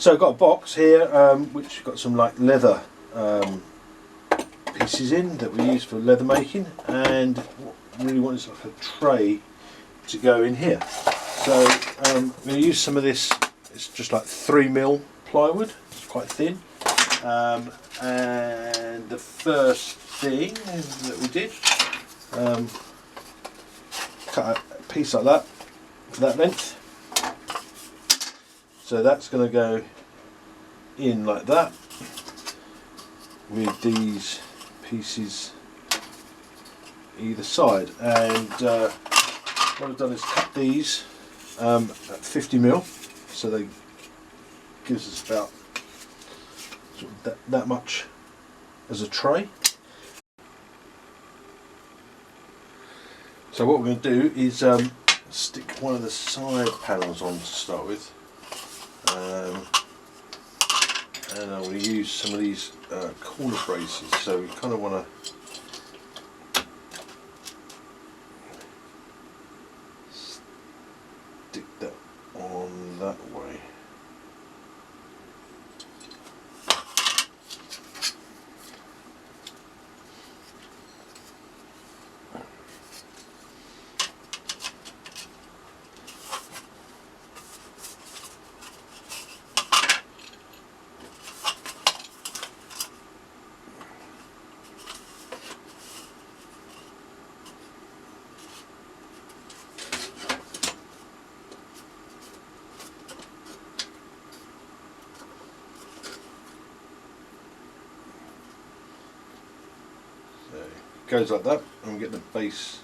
So I've got a box here which got some like leather pieces in that we use for leather making, and what I really want is like a tray to go in here. So I'm going to use some of this. It's just like 3mm plywood. It's quite thin. And the first thing that we did, cut a piece like that for that length. So that's going to go in like that with these pieces either side. And what I've done is cut these at 50mm, so they gives us about sort of that much as a tray. So what we're going to do is stick one of the side panels on to start with, and I'm going to use some of these corner braces. So we kind of want to stick that on that way. Goes like that, and we get the base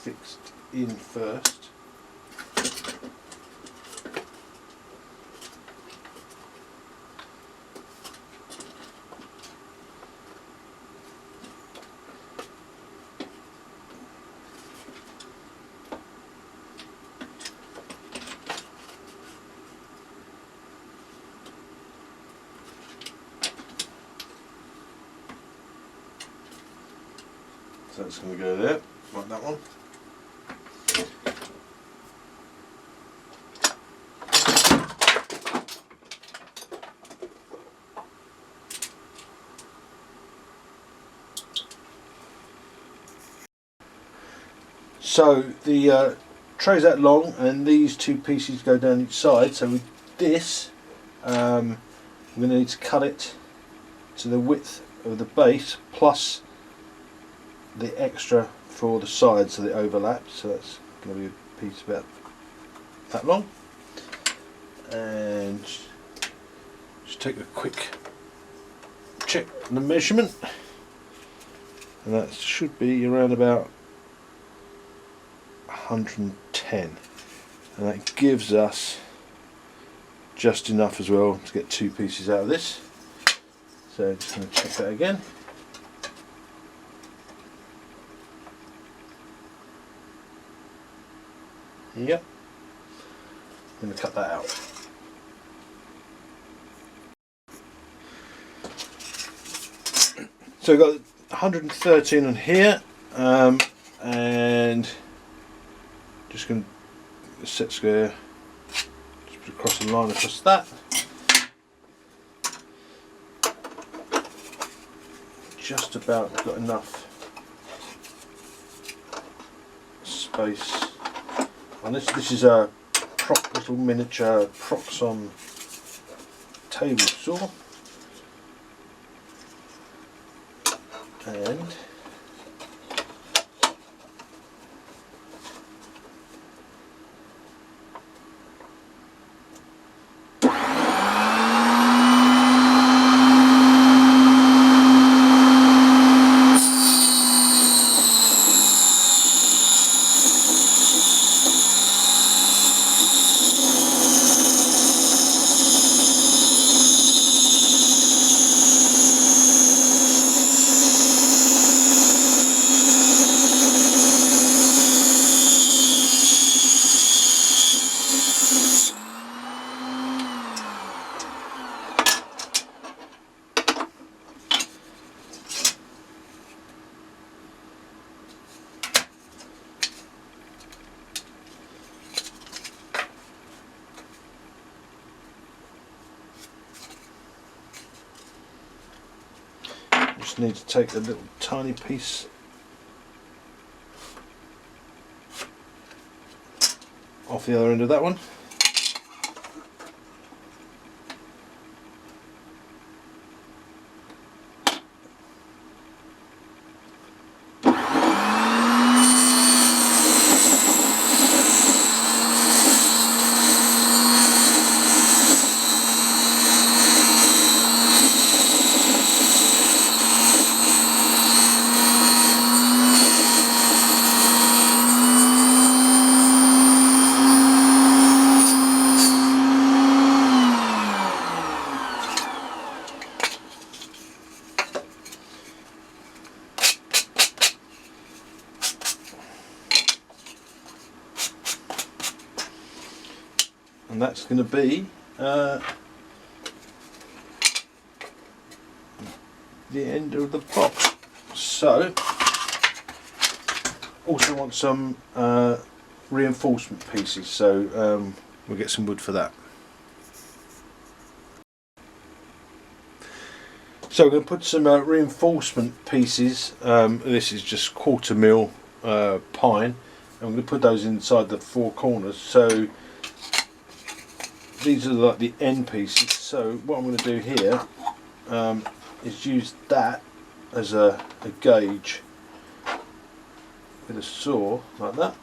fixed in first. So it's going to go there, like that one. So the tray's that long, and these two pieces go down each side. So with this, we're going to need to cut it to the width of the base plus the extra for the sides, so they overlap. So that's going to be a piece about that long. And just take a quick check on the measurement, and that should be around about 110, and that gives us just enough as well to get two pieces out of this. So just going to check that again. Yep, I'm going to cut that out. So we've got 113 on here, and just going to set square, just put across the line across that. Just about got enough space on this. This is a little miniature Proxon table saw, and just need to take a little tiny piece off the other end of that one. And that's going to be the end of the box. So, also want some reinforcement pieces, so we'll get some wood for that. So we're going to put some reinforcement pieces. This is just 1/4 mil pine, and I'm going to put those inside the 4 corners. So these are like the end pieces. So what I'm going to do here is use that as a gauge with a saw like that.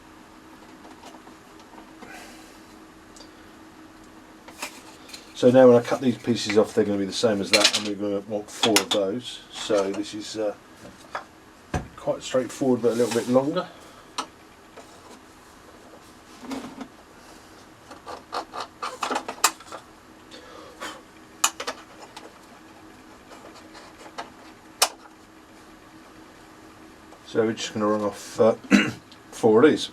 So now when I cut these pieces off, they're going to be the same as that, and we're going to want 4 of those. So this is quite straightforward, but a little bit longer. So we're just going to run off 4 of these.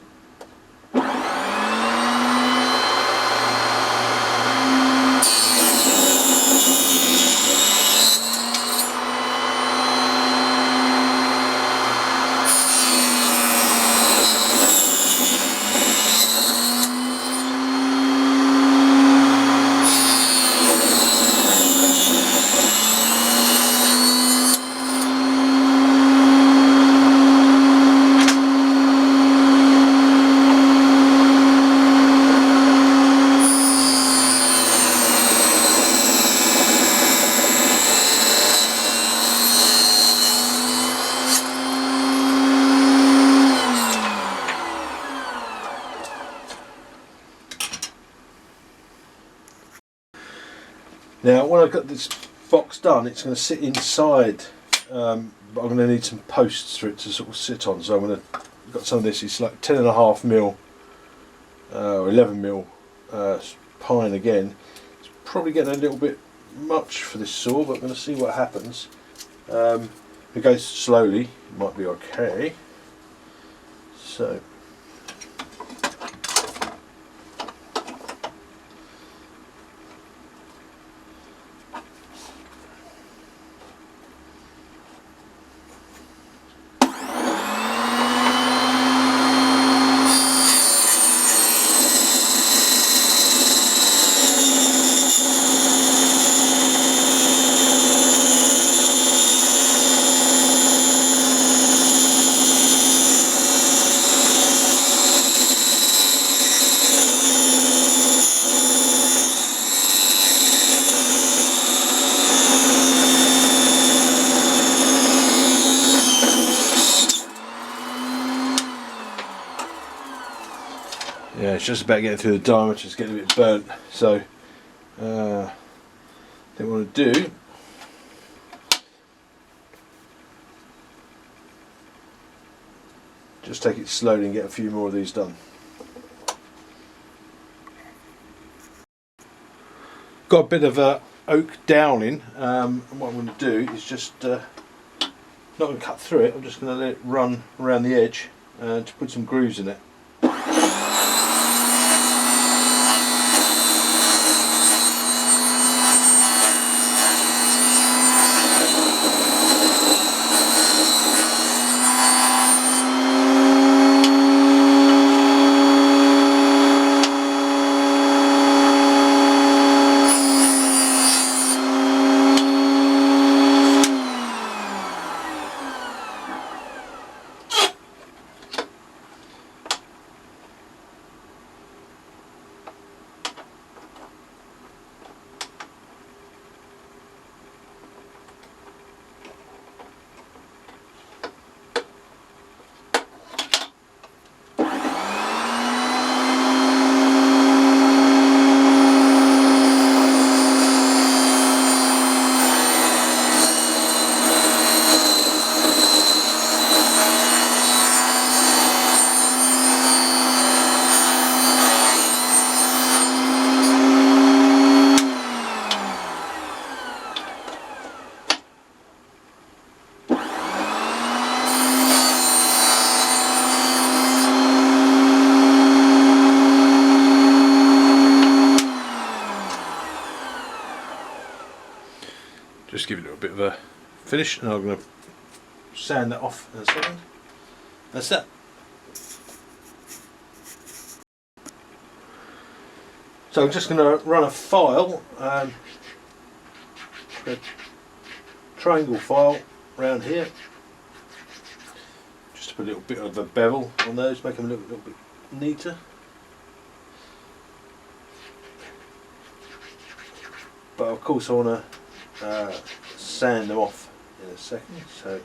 Now when I've got this box done, it's going to sit inside, but I'm going to need some posts for it to sort of sit on. So I'm going to, I've got some of this, it's like 10.5 mil or 11 mil pine again. It's probably getting a little bit much for this saw, but I'm going to see what happens. If it goes slowly, it might be okay. So yeah, it's just about getting through the diameter, it's getting a bit burnt. So I think what I want to do, just take it slowly and get a few more of these done. Got a bit of oak downing, and what I'm going to do is just not going to cut through it, I'm just going to let it run around the edge to put some grooves in it. finished, and I'm going to sand that off in a second. That's that. So I'm just going to run a file, a triangle file around here, just to put a little bit of a bevel on those, make them look a little bit neater. But of course I want to sand them off in a second, so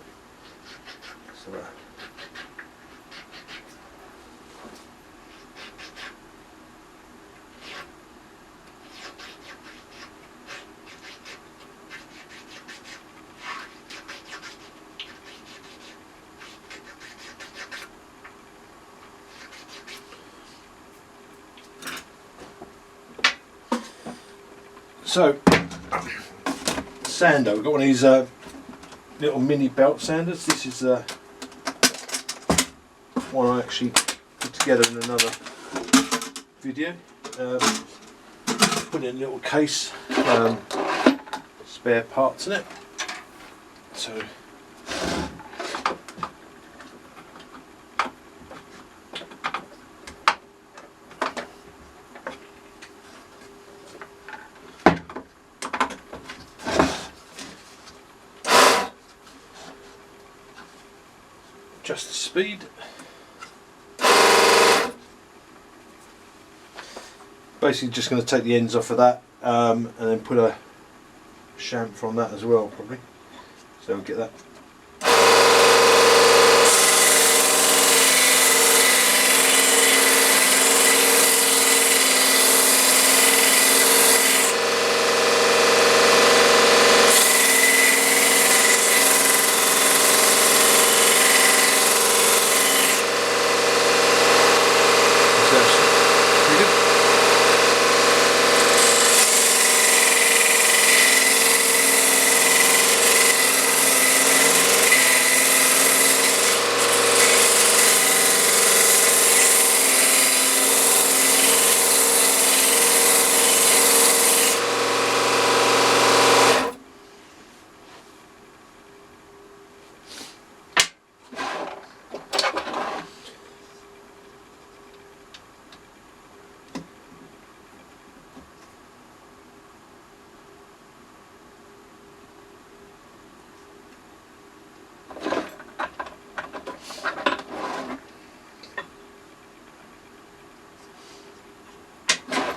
sander, we've got one of these little mini belt sanders. This is one I actually put together in another video. Put it in a little case, spare parts in it. So just the speed. Basically just going to take the ends off of that and then put a chamfer on that as well, probably. So we'll get that.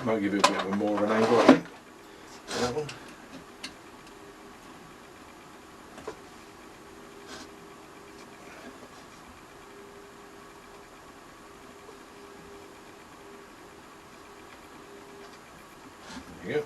Might give it a bit of a more of an angle, I think, for that one. There you go.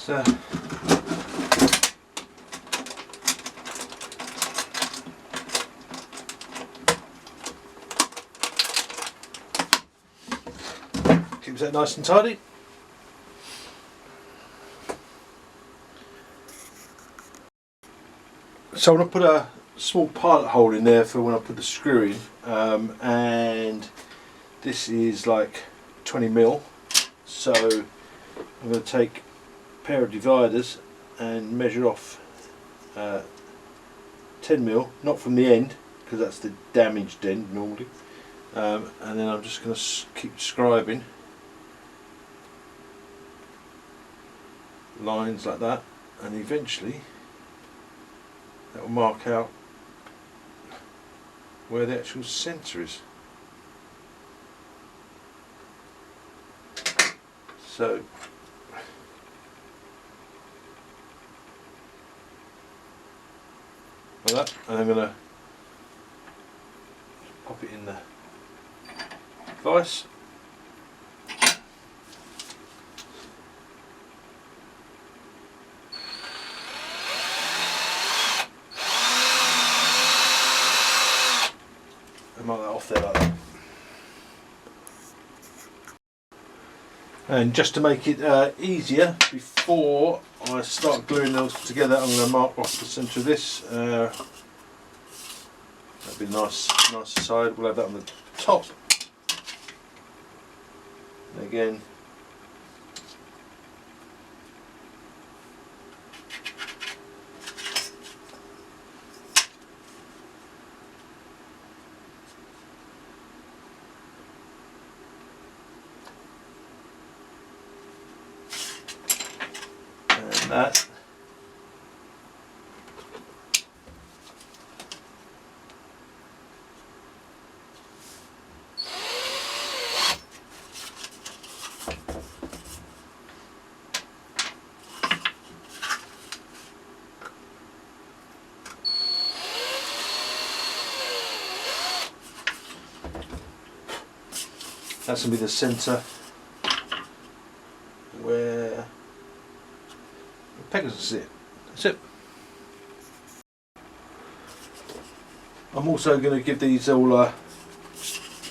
So keeps that nice and tidy. So I'm going to put a small pilot hole in there for when I put the screw in, and this is like 20mm, so I'm going to take a pair of dividers and measure off 10mm, not from the end because that's the damaged end normally, and then I'm just going to keep scribing lines like that, and eventually that will mark out where the actual centre is. So like that, and I'm going to pop it in the vise. And mark that off there like that. And just to make it easier, before I start gluing those together, I'm going to mark off the centre of this. That'd be nice side. We'll have that on the top. And again, and that. That's going to be the centre where the Pegasus sit. That's it. I'm also going to give these all a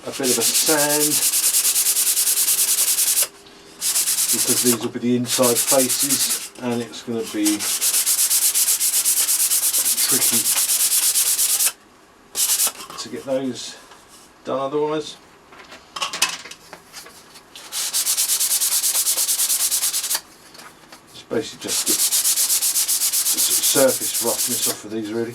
bit of a sand, because these will be the inside faces and it's going to be tricky to get those done otherwise. Basically just get the sort of surface roughness off of these really.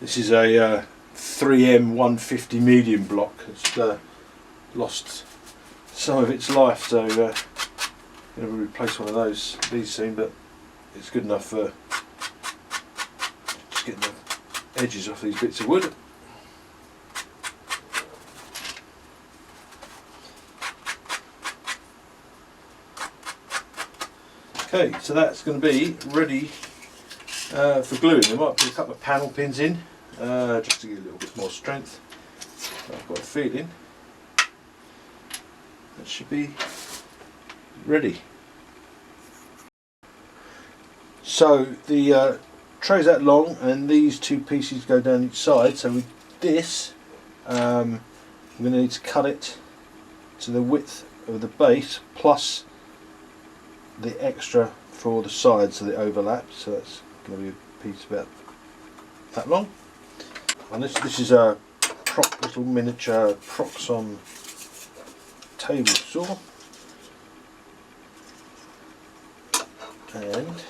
This is a 3M 150 medium block. It's lost some of its life, so I'm going to replace one of these soon, but it's good enough for just getting the edges off these bits of wood. Okay, so that's going to be ready for gluing. I might put a couple of panel pins in just to give a little bit more strength. I've got a feeling that should be ready. So the tray's that long and these two pieces go down each side, so with this I'm going to need to cut it to the width of the base plus the extra for the sides so they overlap, so that's going to be a piece about that long. And this is a little miniature Proxon table saw, and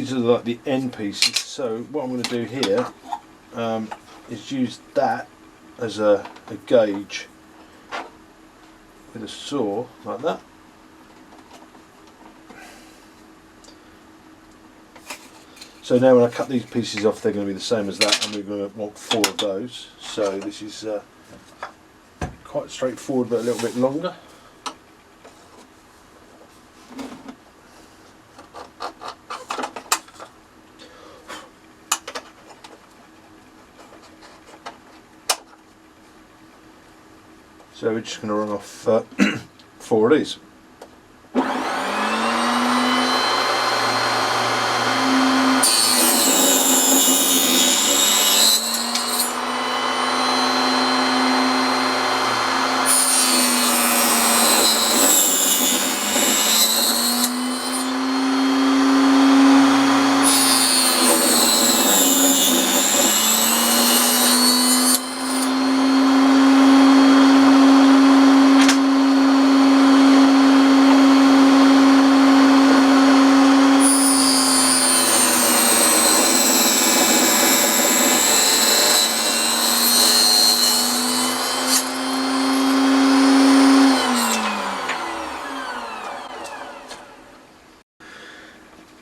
these are like the end pieces, so what I'm going to do here is use that as a gauge with a saw like that. So now when I cut these pieces off, they're going to be the same as that, and we're going to want 4 of those. So this is quite straightforward, but a little bit longer. So we're just going to run off 4 of these.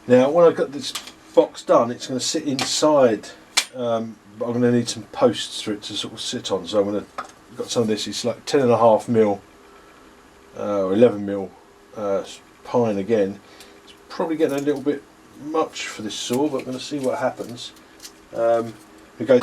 Now when I've got this box done, it's going to sit inside, but I'm going to need some posts for it to sort of sit on. So I'm going to, got some of this, it's like 10.5mm or 11mm pine again. It's probably getting a little bit much for this saw, but I'm going to see what happens. We go.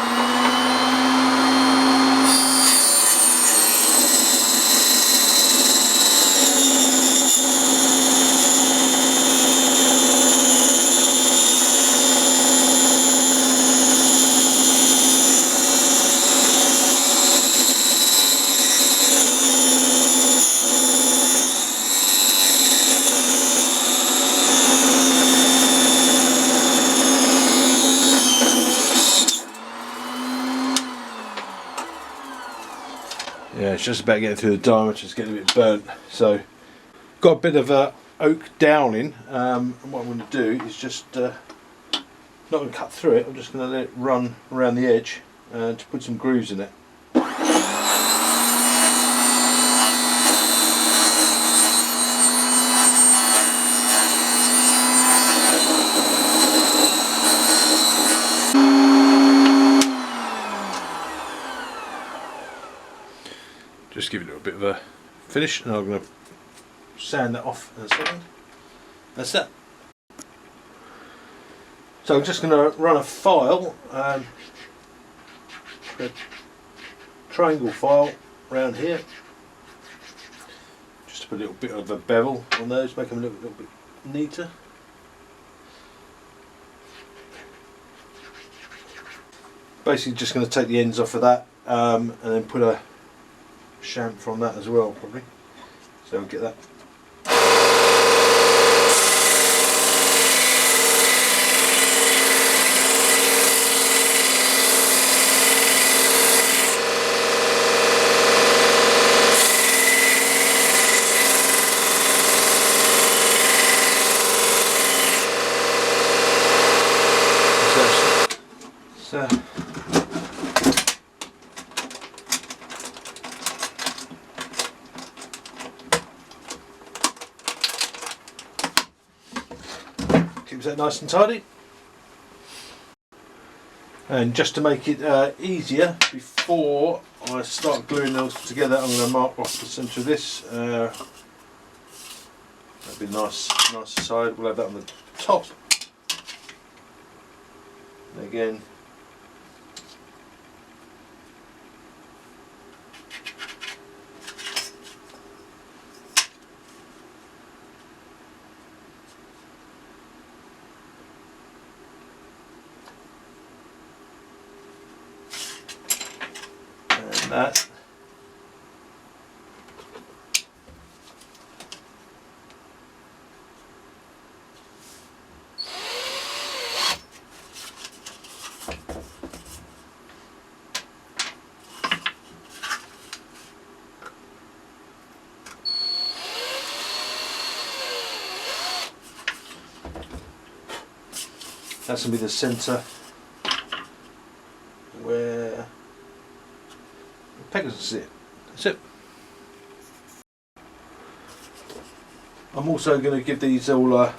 Yeah, it's just about getting through the diameter, it's getting a bit burnt. So, got a bit of oak downing, and what I'm going to do is just, not going to cut through it, I'm just going to let it run around the edge to put some grooves in it. Just give it a little bit of a finish, and I'm going to sand that off in a second. That's that. So I'm just going to run a file, a triangle file around here, just to put a little bit of a bevel on those, make them look a little bit neater. Basically just going to take the ends off of that and then put a chamfer on that as well, probably. So we'll get that. So keeps that nice and tidy. And just to make it easier, before I start gluing those together, I'm going to mark off the centre of this. That'd be nice side. We'll have that on the top. And again, that. That's going to be the centre where the peg's sit. That's it. I'm also going to give these all a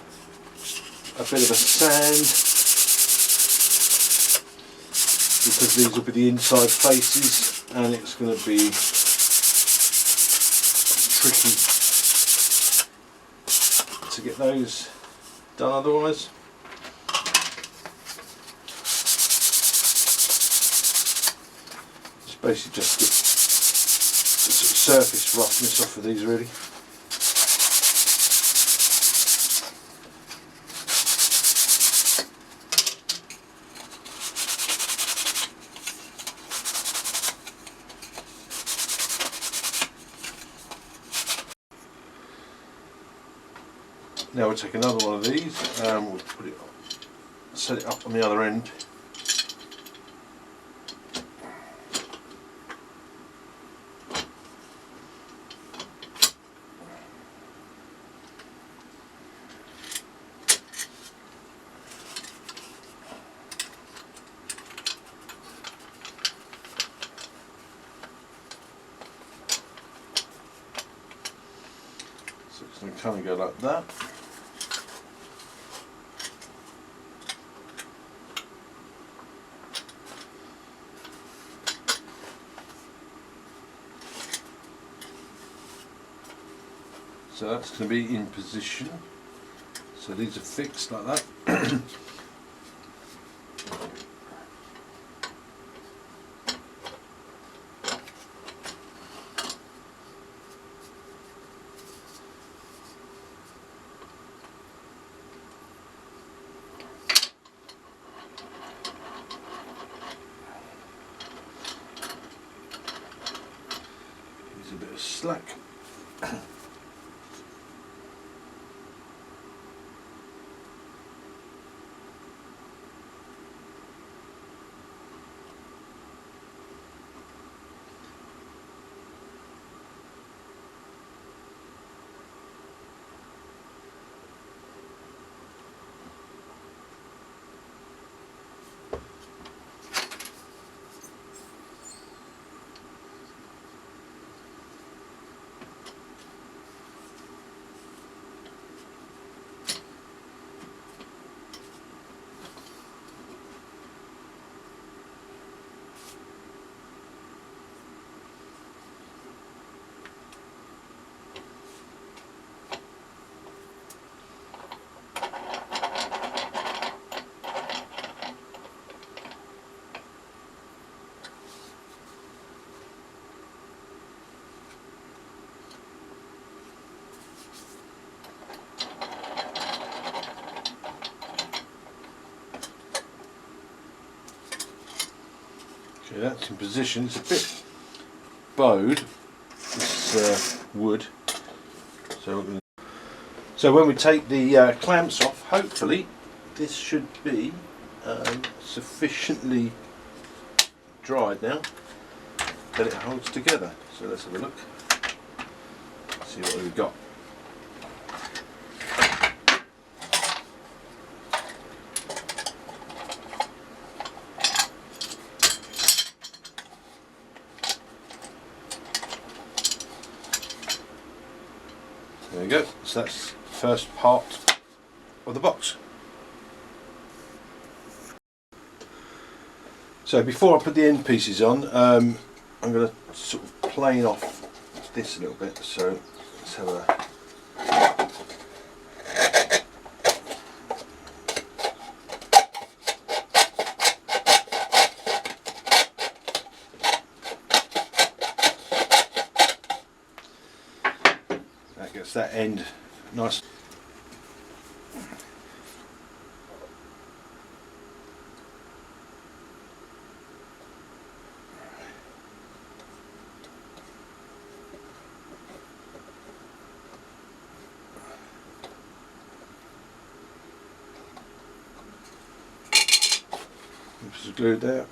bit of a sand, because these will be the inside faces and it's going to be tricky to get those done otherwise. It's basically just get the sort of surface roughness off of these really. Now we'll take another one of these and we'll put it, set it up on the other end. So it's going to kind of go like that. So that's going to be in position. So these are fixed like that. There's a bit of slack. Okay, that's in position. It's a bit bowed, this wood. So when we take the clamps off, hopefully this should be sufficiently dried now that it holds together. So let's have a look, see what we've got. There we go, so that's the first part of the box. So before I put the end pieces on, I'm going to sort of plane off this a little bit, so let's have a... That gets that end nice. This is glued there.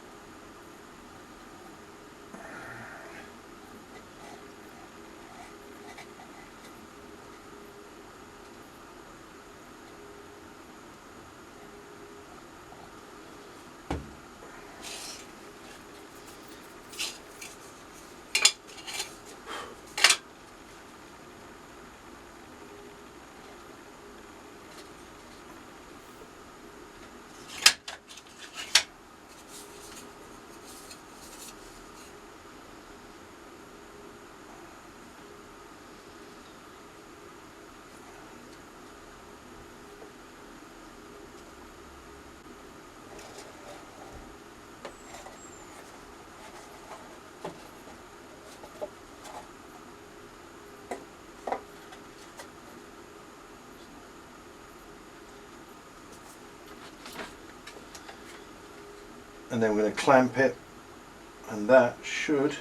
and then we're going to clamp it, and that should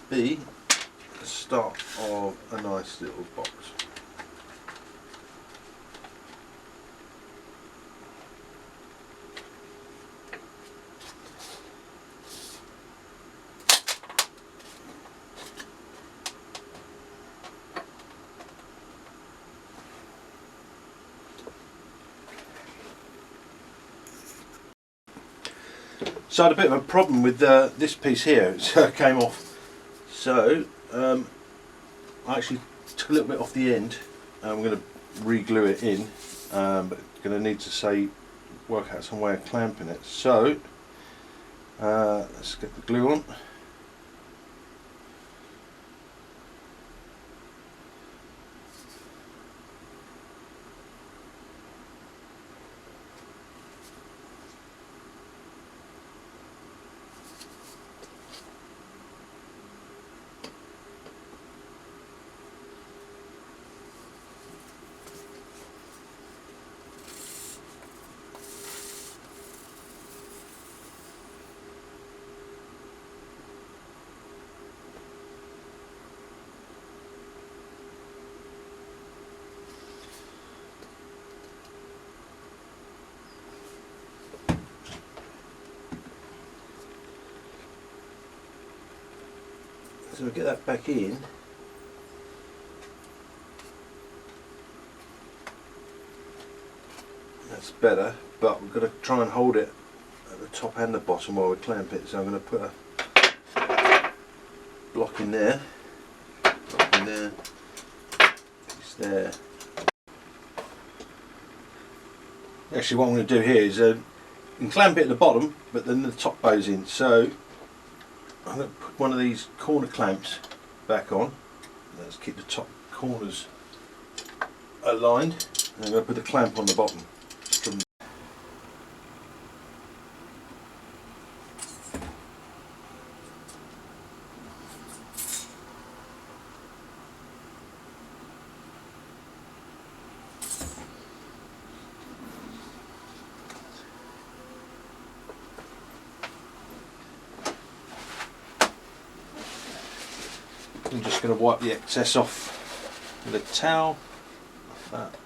be the start of a nice little box. So I had a bit of a problem with this piece here. It came off, so I actually took a little bit off the end. I'm going to re-glue it in, but going to need to work out some way of clamping it. So let's get the glue on. So we'll get that back in. That's better, but we've got to try and hold it at the top and the bottom while we clamp it. So I'm going to put a block in there, piece there. Actually, what I'm going to do here is you can clamp it at the bottom, but then the top goes in. So I'm going to put one of these corner clamps back on. Let's keep the top corners aligned. And I'm going to put the clamp on the bottom. I'm just going to wipe the excess off with a towel. Like that.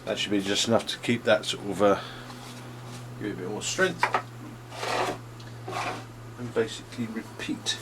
That should be just enough to keep that sort of give it a bit more strength, and basically repeat.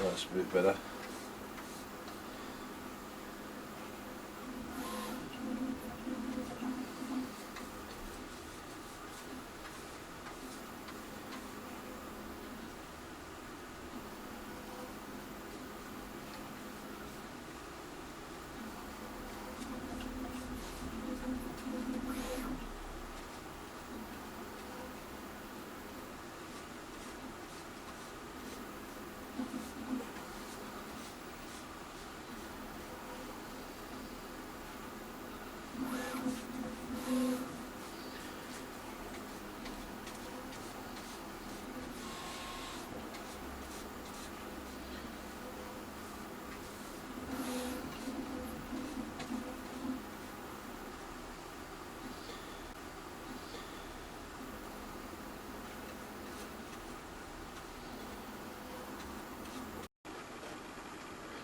That's a bit better.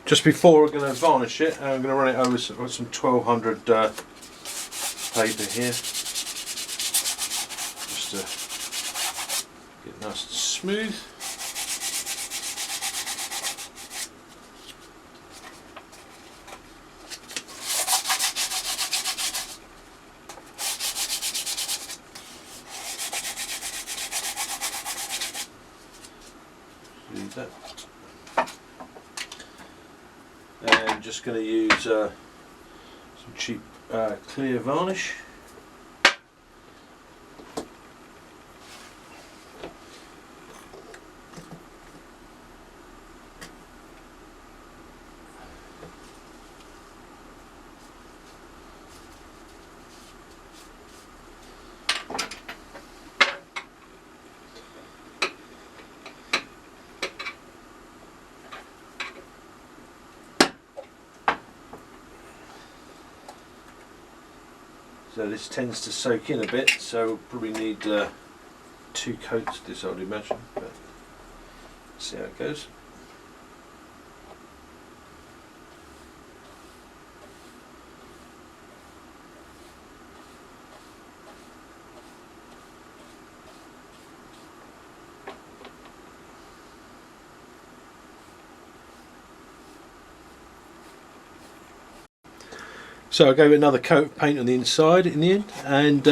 Just before we're going to varnish it, I'm going to run it over some 1200 paper here, just to get nice and smooth. Do that. And just going to use some cheap clear varnish. So this tends to soak in a bit, so we'll probably need 2 coats of this, I would imagine, but let's see how it goes. So I gave it another coat of paint on the inside in the end, and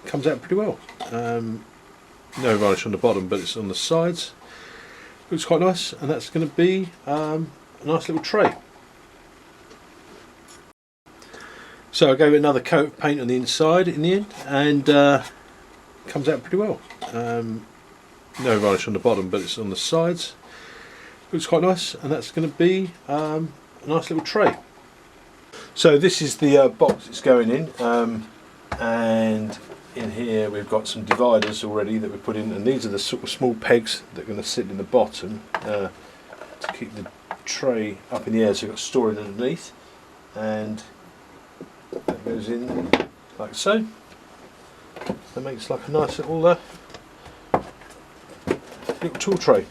comes out pretty well. No varnish on the bottom, but it's on the sides. Looks quite nice, and that's going to be a nice little tray. So I gave it another coat of paint on the inside in the end, and comes out pretty well. No varnish on the bottom, but it's on the sides. Looks quite nice, and that's going to be a nice little tray. So this is the box it's going in, and in here we've got some dividers already that we put in, and these are the sort of small pegs that are going to sit in the bottom to keep the tray up in the air, so you've got storage underneath, and that goes in like so. That makes like a nice little tool tray.